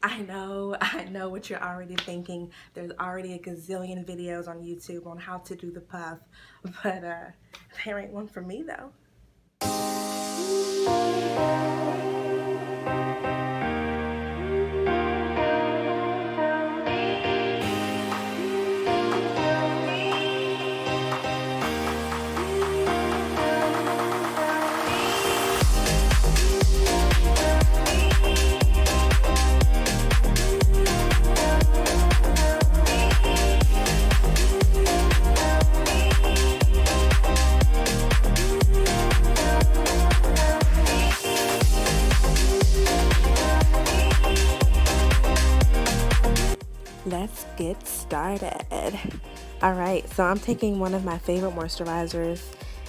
I know what you're already thinking. There's already a gazillion videos on YouTube on how to do the puff, but there ain't one for me though. Let's get started. All right, so I'm taking one of my favorite moisturizers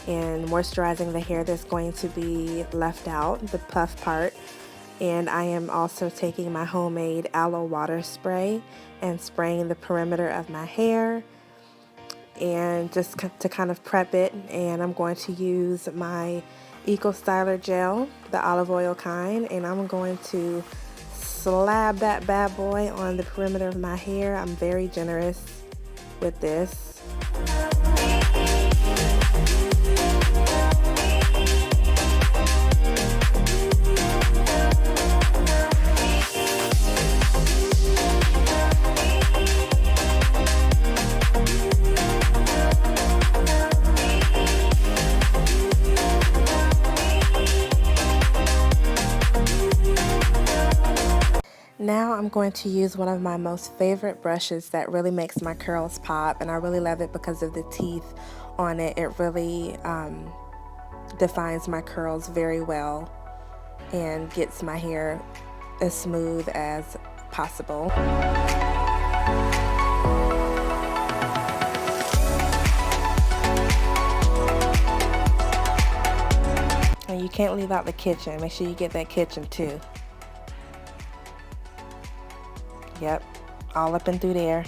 and moisturizing the hair that's going to be left out, the puff part. And I am also taking my homemade aloe water spray and spraying the perimeter of my hair and just to kind of prep it. And I'm going to use my Eco Styler gel, the olive oil kind, and I'm going to slab that bad boy on the perimeter of my hair. I'm very generous with this. Now I'm going to use one of my most favorite brushes that really makes my curls pop, and I really love it because of the teeth on it. It really defines my curls very well and gets my hair as smooth as possible. And you can't leave out the kitchen. Make sure you get that kitchen too. Yep, all up and through there.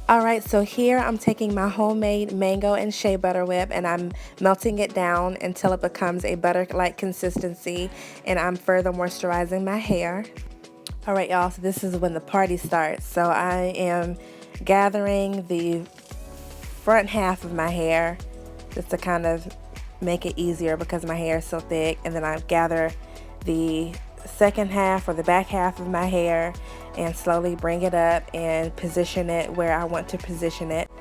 Alright, so here I'm taking my homemade mango and shea butter whip and I'm melting it down until it becomes a butter-like consistency, and I'm further moisturizing my hair. Alright y'all, so this is when the party starts. So I am gathering the front half of my hair just to kind of make it easier because my hair is so thick, and then I gather the second half or the back half of my hair and slowly bring it up and position it where I want to position it.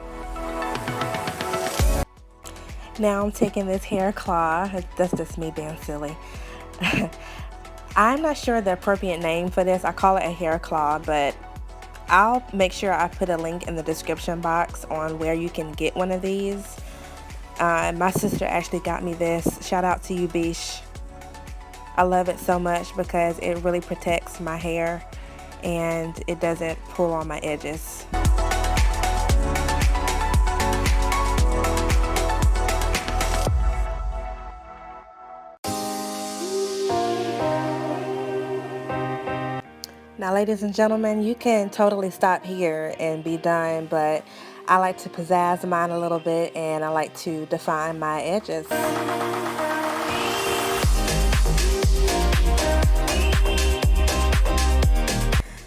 Now I'm taking this hair claw. That's just me being silly. I'm not sure the appropriate name for this. I call it a hair claw, but I'll make sure I put a link in the description box on where you can get one of these. My sister actually got me this. Shout out to you, Bish. I love it so much because it really protects my hair and it doesn't pull on my edges. Now, ladies and gentlemen, you can totally stop here and be done, but I like to pizzazz mine a little bit and I like to define my edges.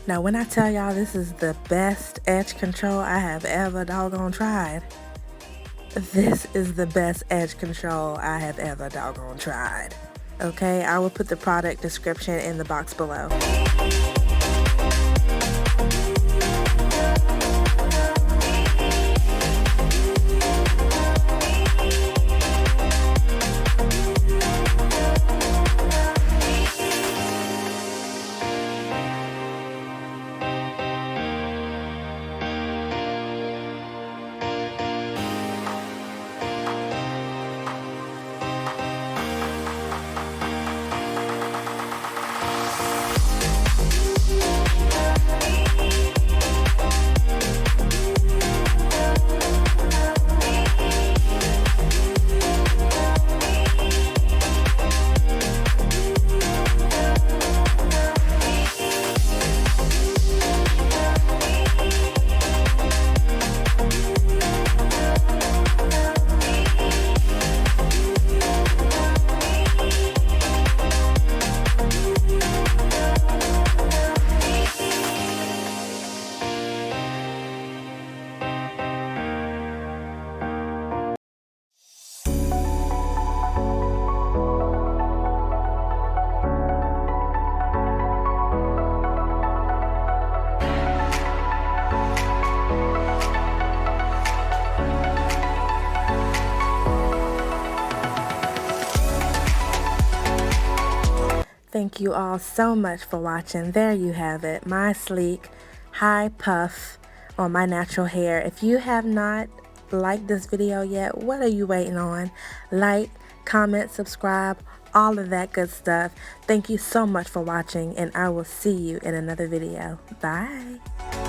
Now, when I tell y'all this is the best edge control I have ever doggone tried, this is the best edge control I have ever doggone tried. Okay, I will put the product description in the box below. Thank you all so much for watching. There you have it, my sleek, high puff on my natural hair. If you have not liked this video yet, what are you waiting on? Like, comment, subscribe, all of that good stuff. Thank you so much for watching, and I will see you in another video. Bye.